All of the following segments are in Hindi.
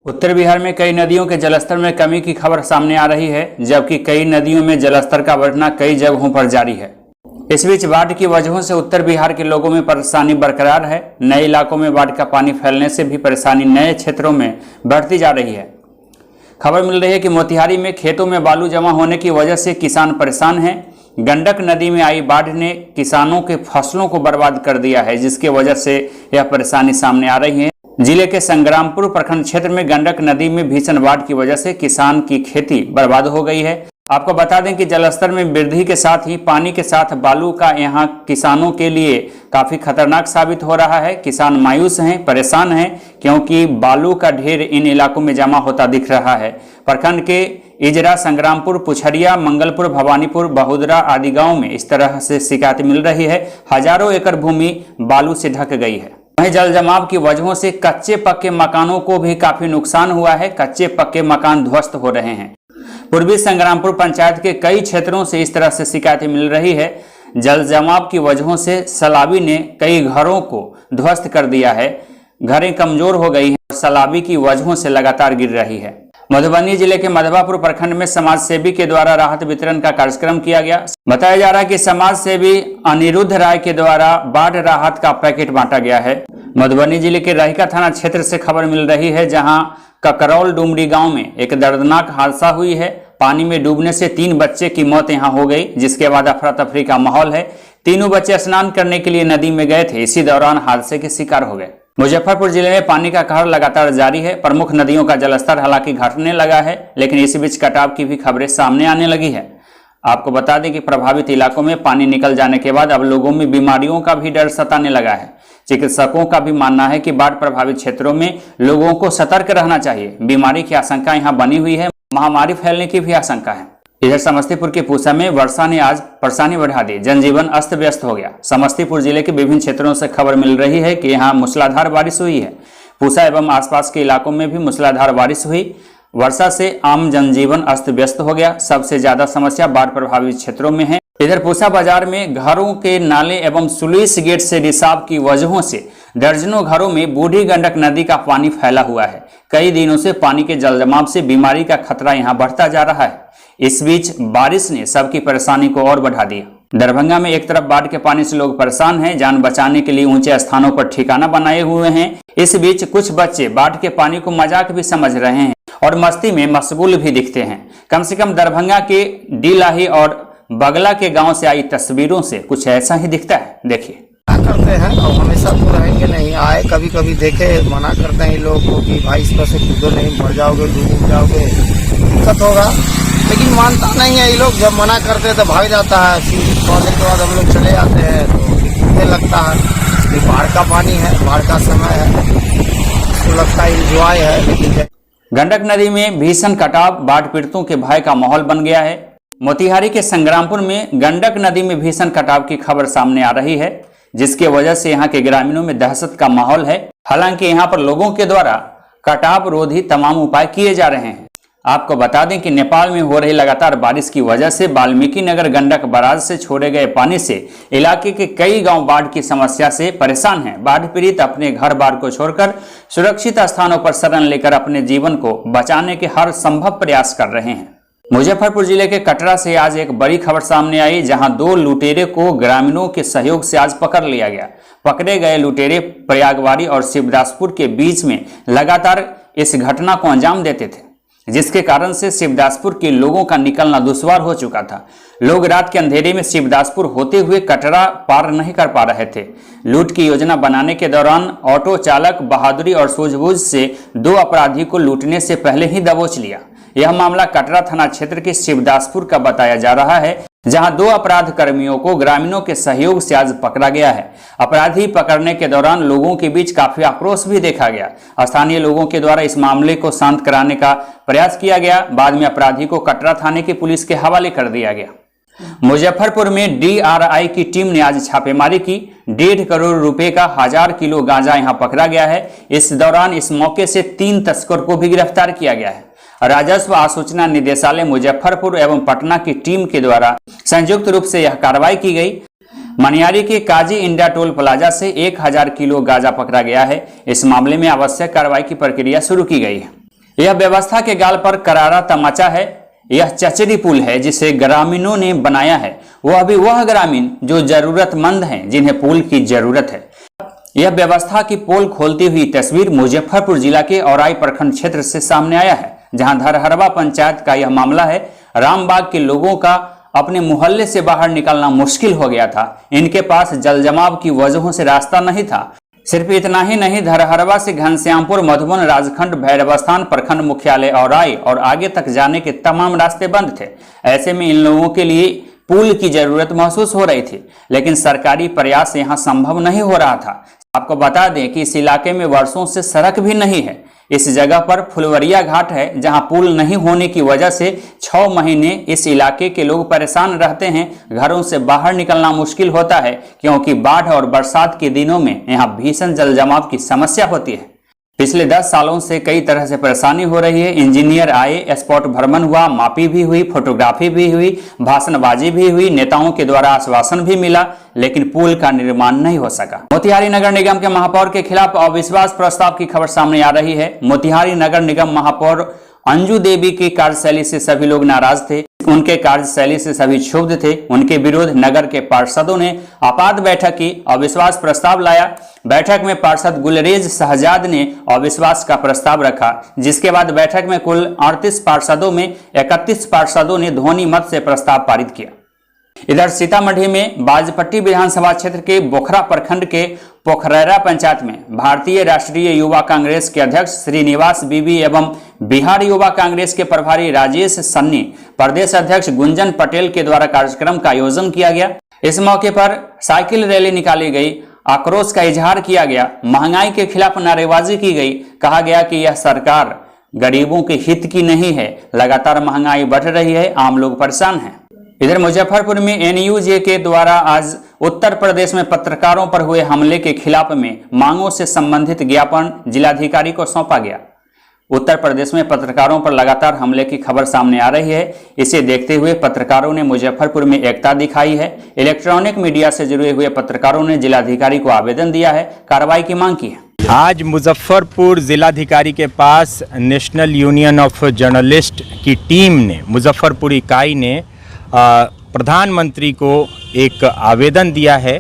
उत्तर बिहार में कई नदियों के जलस्तर में कमी की खबर सामने आ रही है, जबकि कई नदियों में जलस्तर का बढ़ना कई जगहों पर जारी है। इस बीच बाढ़ की वजहों से उत्तर बिहार के लोगों में परेशानी बरकरार है। नए इलाकों में बाढ़ का पानी फैलने से भी परेशानी नए क्षेत्रों में बढ़ती जा रही है। खबर मिल रही है कि मोतिहारी में खेतों में बालू जमा होने की वजह से किसान परेशान हैं। गंडक नदी में आई बाढ़ ने किसानों के फसलों को बर्बाद कर दिया है, जिसकी वजह से यह परेशानी सामने आ रही है। जिले के संग्रामपुर प्रखंड क्षेत्र में गंडक नदी में भीषण बाढ़ की वजह से किसान की खेती बर्बाद हो गई है। आपको बता दें कि जलस्तर में वृद्धि के साथ ही पानी के साथ बालू का यहाँ किसानों के लिए काफी खतरनाक साबित हो रहा है। किसान मायूस हैं, परेशान हैं, क्योंकि बालू का ढेर इन इलाकों में जमा होता दिख रहा है। प्रखंड के इजरा, संग्रामपुर, पुछरिया, मंगलपुर, भवानीपुर, बहुदरा आदि गाँव में इस तरह से शिकायत मिल रही है। हजारों एकड़ भूमि बालू से ढक गई है। वहीं जल जमाव की वजहों से कच्चे पक्के मकानों को भी काफी नुकसान हुआ है। कच्चे पक्के मकान ध्वस्त हो रहे हैं। पूर्वी संग्रामपुर पंचायत के कई क्षेत्रों से इस तरह से शिकायतें मिल रही है। जल जमाव की वजहों से सैलाबी ने कई घरों को ध्वस्त कर दिया है। घरें कमजोर हो गई हैं और सैलाबी की वजहों से लगातार गिर रही है। मधुबनी जिले के मधवापुर प्रखंड में समाज सेवी के द्वारा राहत वितरण का कार्यक्रम किया गया। बताया जा रहा है कि समाज सेवी अनिरुद्ध राय के द्वारा बाढ़ राहत का पैकेट बांटा गया है। मधुबनी जिले के रहिका थाना क्षेत्र से खबर मिल रही है, जहां ककरौल डुमरी गांव में एक दर्दनाक हादसा हुई है। पानी में डूबने से 3 बच्चे की मौत यहां हो गई, जिसके बाद अफरा तफरी का माहौल है। तीनों बच्चे स्नान करने के लिए नदी में गए थे, इसी दौरान हादसे के शिकार हो गए। मुजफ्फरपुर जिले में पानी का कहर लगातार जारी है। प्रमुख नदियों का जलस्तर हालांकि घटने लगा है, लेकिन इस बीच कटाव की भी खबरें सामने आने लगी है। आपको बता दें कि प्रभावित इलाकों में पानी निकल जाने के बाद अब लोगों में बीमारियों का भी डर सताने लगा है। चिकित्सकों का भी मानना है कि बाढ़ प्रभावित क्षेत्रों में लोगों को सतर्क रहना चाहिए। बीमारी की आशंका यहाँ बनी हुई है, महामारी फैलने की भी आशंका है। इधर समस्तीपुर के पूसा में वर्षा ने आज परेशानी बढ़ा दी, जनजीवन अस्त व्यस्त हो गया। समस्तीपुर जिले के विभिन्न क्षेत्रों से खबर मिल रही है कि यहाँ मूसलाधार बारिश हुई है। पूसा एवं आसपास के इलाकों में भी मूसलाधार बारिश हुई। वर्षा से आम जनजीवन अस्त व्यस्त हो गया। सबसे ज्यादा समस्या बाढ़ प्रभावित क्षेत्रों में है। इधर पूसा बाजार में घरों के नाले एवं स्लुइस गेट से रिसाव की वजहों से दर्जनों घरों में बूढ़ी गंडक नदी का पानी फैला हुआ है। कई दिनों से पानी के जलजमाव से बीमारी का खतरा यहाँ बढ़ता जा रहा है। इस बीच बारिश ने सबकी परेशानी को और बढ़ा दिया। दरभंगा में एक तरफ बाढ़ के पानी से लोग परेशान हैं, जान बचाने के लिए ऊंचे स्थानों पर ठिकाना बनाए हुए हैं। इस बीच कुछ बच्चे बाढ़ के पानी को मजाक भी समझ रहे हैं और मस्ती में मशगूल भी दिखते हैं। कम से कम दरभंगा के डीलाही और बगला के गांव से आई तस्वीरों से कुछ ऐसा ही दिखता है। देखिए, करते हैं और हमेशा तो रहेंगे नहीं। आए कभी कभी देखे, मना करते हैं लोग को कि भाई इस पर से कूदो नहीं, मर जाओगे, डूब जाओगे, दिक्कत होगा। लेकिन मानता नहीं है ये लोग। जब मना करते हैं तो भाग जाता है। फिर 100 दिन के बाद हम लोग चले जाते हैं तो कूदने लगता है कि बाढ़ का पानी है, बाढ़ का समय है, उसको लगता है इंजॉय है। लेकिन गंडक नदी में भीषण कटाव, बाढ़ पीड़ितों के भय का माहौल बन गया है। मोतिहारी के संग्रामपुर में गंडक नदी में भीषण कटाव की खबर सामने आ रही है, जिसकी वजह से यहाँ के ग्रामीणों में दहशत का माहौल है। हालांकि यहाँ पर लोगों के द्वारा कटाव रोधी तमाम उपाय किए जा रहे हैं। आपको बता दें कि नेपाल में हो रही लगातार बारिश की वजह से वाल्मीकि नगर गंडक बराज से छोड़े गए पानी से इलाके के कई गांव बाढ़ की समस्या से परेशान हैं। बाढ़ पीड़ित अपने घर बार को छोड़कर सुरक्षित स्थानों पर शरण लेकर अपने जीवन को बचाने के हर संभव प्रयास कर रहे हैं। मुजफ्फरपुर जिले के कटरा से आज एक बड़ी खबर सामने आई, जहां 2 लुटेरे को ग्रामीणों के सहयोग से आज पकड़ लिया गया। पकड़े गए लुटेरे प्रयागवाड़ी और शिवदासपुर के बीच में लगातार इस घटना को अंजाम देते थे, जिसके कारण से शिवदासपुर के लोगों का निकलना दुश्वार हो चुका था। लोग रात के अंधेरे में शिवदासपुर होते हुए कटरा पार नहीं कर पा रहे थे। लूट की योजना बनाने के दौरान ऑटो चालक बहादुरी और सूझबूझ से 2 अपराधी को लूटने से पहले ही दबोच लिया। यह मामला कटरा थाना क्षेत्र के शिवदासपुर का बताया जा रहा है, जहां 2 अपराध कर्मियों को ग्रामीणों के सहयोग से आज पकड़ा गया है। अपराधी पकड़ने के दौरान लोगों के बीच काफी आक्रोश भी देखा गया। स्थानीय लोगों के द्वारा इस मामले को शांत कराने का प्रयास किया गया। बाद में अपराधी को कटरा थाने की पुलिस के हवाले कर दिया गया। मुजफ्फरपुर में DRI की टीम ने आज छापेमारी की। 1.5 करोड़ रुपए का 1000 किलो गांजा यहां पकड़ा गया है। इस दौरान इस मौके से 3 तस्कर को भी गिरफ्तार किया गया है। राजस्व आसूचना निदेशालय मुजफ्फरपुर एवं पटना की टीम के द्वारा संयुक्त रूप से यह कार्रवाई की गई। मनियारी के काजी इंडिया टोल प्लाजा से 1000 किलो गांजा पकड़ा गया है। इस मामले में आवश्यक कार्रवाई की प्रक्रिया शुरू की गई है। यह व्यवस्था के गाल पर करारा तमाचा है। यह चचरी पुल है जिसे ग्रामीणों ने बनाया है, वह भी वह ग्रामीण जो जरूरतमंद हैं, जिन्हें पुल की जरूरत है। यह व्यवस्था की पोल खोलती हुई तस्वीर मुजफ्फरपुर जिला के औराई प्रखंड क्षेत्र से सामने आया है, जहां धरहरवा पंचायत का यह मामला है। रामबाग के लोगों का अपने मोहल्ले से बाहर निकलना मुश्किल हो गया था। इनके पास जल जमाव की वजहों से रास्ता नहीं था। सिर्फ इतना ही नहीं, धरहरवा से घनश्यामपुर, मधुबन, राजखंड, भैरवस्थान, प्रखंड मुख्यालय औराई और आगे तक जाने के तमाम रास्ते बंद थे। ऐसे में इन लोगों के लिए पुल की जरूरत महसूस हो रही थी, लेकिन सरकारी प्रयास यहां संभव नहीं हो रहा था। आपको बता दें कि इस इलाके में वर्षों से सड़क भी नहीं है। इस जगह पर फुलवरिया घाट है, जहां पुल नहीं होने की वजह से 6 महीने इस इलाके के लोग परेशान रहते हैं। घरों से बाहर निकलना मुश्किल होता है, क्योंकि बाढ़ और बरसात के दिनों में यहां भीषण जल जमाव की समस्या होती है। पिछले 10 सालों से कई तरह से परेशानी हो रही है। इंजीनियर आए, स्पॉट भ्रमण हुआ, मापी भी हुई, फोटोग्राफी भी हुई, भाषणबाजी भी हुई, नेताओं के द्वारा आश्वासन भी मिला, लेकिन पुल का निर्माण नहीं हो सका। मोतिहारी नगर निगम के महापौर के खिलाफ अविश्वास प्रस्ताव की खबर सामने आ रही है। मोतिहारी नगर निगम महापौर अंजू देवी की कार्यशैली से सभी लोग नाराज थे। उनके कार्यशैली से सभी क्षुब्ध थे। उनके विरोध नगर के पार्षदों ने आपात बैठक की, अविश्वास प्रस्ताव लाया। बैठक में पार्षद गुलरेज शहजाद ने अविश्वास का प्रस्ताव रखा, जिसके बाद बैठक में कुल 38 पार्षदों में 31 पार्षदों ने ध्वनि मत से प्रस्ताव पारित किया। इधर सीतामढ़ी में बाजपट्टी विधानसभा क्षेत्र के बोखरा प्रखंड के पोखरैरा पंचायत में भारतीय राष्ट्रीय युवा कांग्रेस के अध्यक्ष श्रीनिवास बीबी एवं बिहार युवा कांग्रेस के प्रभारी राजेश सन्नी, प्रदेश अध्यक्ष गुंजन पटेल के द्वारा कार्यक्रम का आयोजन किया गया। इस मौके पर साइकिल रैली निकाली गई, आक्रोश का इजहार किया गया, महंगाई के खिलाफ नारेबाजी की गई। कहा गया कि यह सरकार गरीबों के हित की नहीं है, लगातार महंगाई बढ़ रही है, आम लोग परेशान हैं। इधर मुजफ्फरपुर में एनयूजे के द्वारा आज उत्तर प्रदेश में पत्रकारों पर हुए हमले के खिलाफ में मांगों से संबंधित ज्ञापन जिलाधिकारी को सौंपा गया। उत्तर प्रदेश में पत्रकारों पर लगातार हमले की खबर सामने आ रही है। इसे देखते हुए पत्रकारों ने मुजफ्फरपुर में एकता दिखाई है। इलेक्ट्रॉनिक मीडिया से जुड़े हुए पत्रकारों ने जिलाधिकारी को आवेदन दिया है, कार्रवाई की मांग की है। आज मुजफ्फरपुर जिलाधिकारी के पास नेशनल यूनियन ऑफ जर्नलिस्ट की टीम ने, मुजफ्फरपुर इकाई ने प्रधानमंत्री को एक आवेदन दिया है।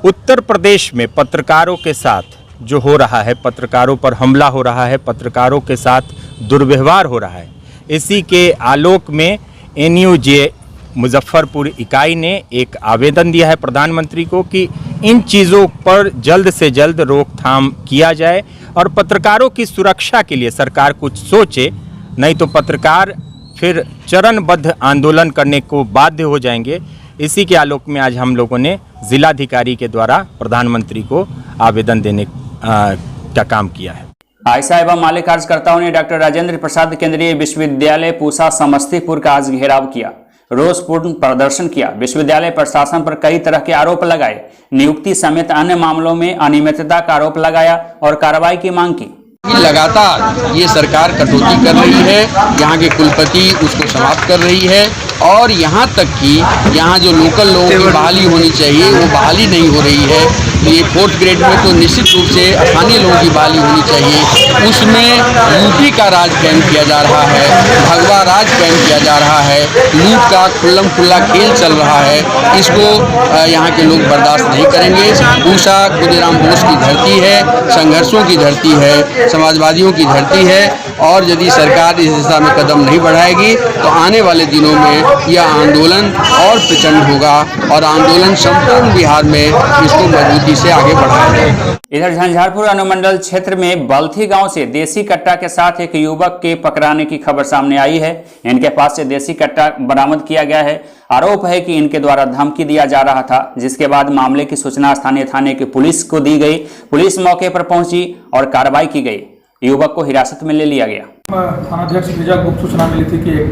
उत्तर प्रदेश में पत्रकारों के साथ जो हो रहा है, पत्रकारों पर हमला हो रहा है, पत्रकारों के साथ दुर्व्यवहार हो रहा है, इसी के आलोक में एनयूजे मुजफ्फरपुर इकाई ने एक आवेदन दिया है प्रधानमंत्री को कि इन चीज़ों पर जल्द से जल्द रोकथाम किया जाए और पत्रकारों की सुरक्षा के लिए सरकार कुछ सोचे, नहीं तो पत्रकार फिर चरणबद्ध आंदोलन करने को बाध्य हो जाएंगे। इसी के आलोक में आज हम लोगों ने जिलाधिकारी के द्वारा प्रधानमंत्री को आवेदन देने का काम किया है। आयशा एवं माले कार्यकर्ताओं ने डॉक्टर राजेंद्र प्रसाद केंद्रीय विश्वविद्यालय पूसा समस्तीपुर का आज घेराव किया, रोषपूर्ण प्रदर्शन किया। विश्वविद्यालय प्रशासन पर कई तरह के आरोप लगाए, नियुक्ति समेत अन्य मामलों में अनियमितता का आरोप लगाया और कार्रवाई की मांग की। लगातार ये सरकार कटौती कर रही है, यहाँ के कुलपति उसको समाप्त कर रही है और यहाँ तक कि यहाँ जो लोकल लोगों की बहाली होनी चाहिए वो बहाली नहीं हो रही है। ये 4th ग्रेड में तो निश्चित रूप से स्थानीय लोगों की बहाली होनी चाहिए, उसमें यूपी का राज कायम किया जा रहा है, भगवा राज कायम किया जा रहा है, लूट का खुल्लम खुल्ला खेल चल रहा है। इसको यहाँ के लोग बर्दाश्त नहीं करेंगे। पूसा खुदीराम बोस की धरती है, संघर्षों की धरती है, समाजवादियों की धरती है और यदि सरकार इस दिशा में कदम नहीं बढ़ाएगी तो आने वाले दिनों में यह आंदोलन और प्रचंड होगा और आंदोलन संपूर्ण बिहार में इसको मजबूती से आगे बढ़ाया जाएगा। इधर झंझारपुर अनुमंडल क्षेत्र में बल्थी गांव से देसी कट्टा के साथ एक युवक के पकड़ाने की खबर सामने आई है। इनके पास से देसी कट्टा बरामद किया गया है। आरोप है कि इनके द्वारा धमकी दिया जा रहा था, जिसके बाद मामले की सूचना स्थानीय थाने की पुलिस को दी गई। पुलिस मौके पर पहुंची और कार्रवाई की गई। युवक को हिरासत में ले लिया गया। थानाध्यक्ष भेजा गुप्त सूचना मिली थी कि एक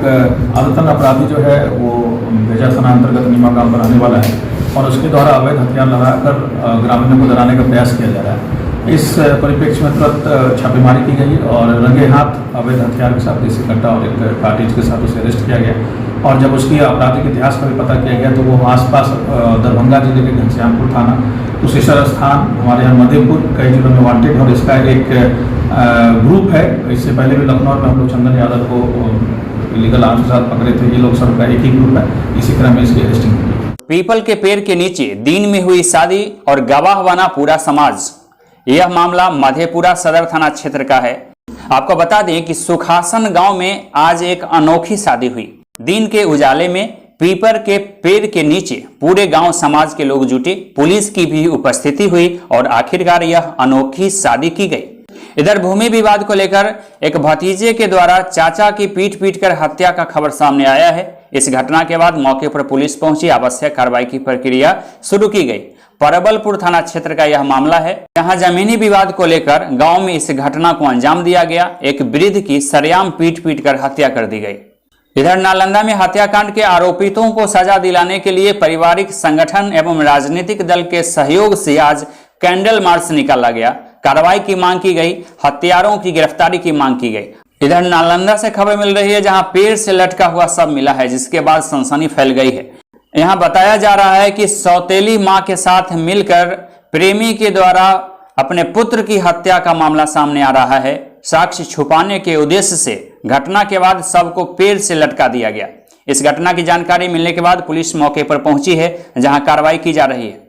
आदतन अपराधी जो है वो भेजा थाना अंतर्गत नीमा गांव पर आने वाला है और उसके द्वारा अवैध हथियार लगाकर ग्रामीणों को डराने का प्रयास किया जा रहा है। इस परिप्रेक्ष्य में तुरंत छापेमारी की गई और रंगे हाथ अवैध हथियार के साथ देसी कट्टा और एक कार्टिज के साथ उसे अरेस्ट किया गया और जब उसकी आपराधिक इतिहास का भी पता किया गया तो वो आसपास दरभंगा जिले के घनश्यामपुर थाना, कुशेश्वर स्थान, हमारे यहाँ मधेपुर, कई जिलों में वांटेड और इसका एक ग्रुप है। इससे पहले भी लखनऊ में हम लोग चंदन यादव को इलीगल आर्म्स के साथ पकड़े थे। ये लोग सब का एक ही ग्रुप है। इसी क्रम में इसकी अरेस्टिंग हुई। पीपल के पेड़ के नीचे दिन में हुई शादी और गवाह बना पूरा समाज। यह मामला मधेपुरा सदर थाना क्षेत्र का है। आपको बता दें कि सुखासन गांव में आज एक अनोखी शादी हुई। दिन के उजाले में पीपल के पेड़ के नीचे पूरे गांव समाज के लोग जुटे, पुलिस की भी उपस्थिति हुई और आखिरकार यह अनोखी शादी की गई। इधर भूमि विवाद को लेकर एक भतीजे के द्वारा चाचा की पीट कर हत्या का खबर सामने आया है। इस घटना के बाद मौके पर पुलिस पहुंची, आवश्यक कार्रवाई की प्रक्रिया शुरू की गई। परबलपुर थाना क्षेत्र का यह मामला है, जहां जमीनी विवाद को लेकर गांव में इस घटना को अंजाम दिया गया। एक वृद्ध की सरेआम पीट कर हत्या कर दी गई। इधर नालंदा में हत्याकांड के आरोपितों को सजा दिलाने के लिए पारिवारिक संगठन एवं राजनीतिक दल के सहयोग से आज कैंडल मार्च निकाला गया। कार्रवाई की मांग की गई, हत्यारों की गिरफ्तारी की मांग की गई। इधर नालंदा से खबर मिल रही है, जहां पेड़ से लटका हुआ शव मिला है, जिसके बाद सनसनी फैल गई है। यहां बताया जा रहा है कि सौतेली मां के साथ मिलकर प्रेमी के द्वारा अपने पुत्र की हत्या का मामला सामने आ रहा है। साक्ष्य छुपाने के उद्देश्य से घटना के बाद शव को पेड़ से लटका दिया गया। इस घटना की जानकारी मिलने के बाद पुलिस मौके पर पहुंची है, जहां कार्रवाई की जा रही है।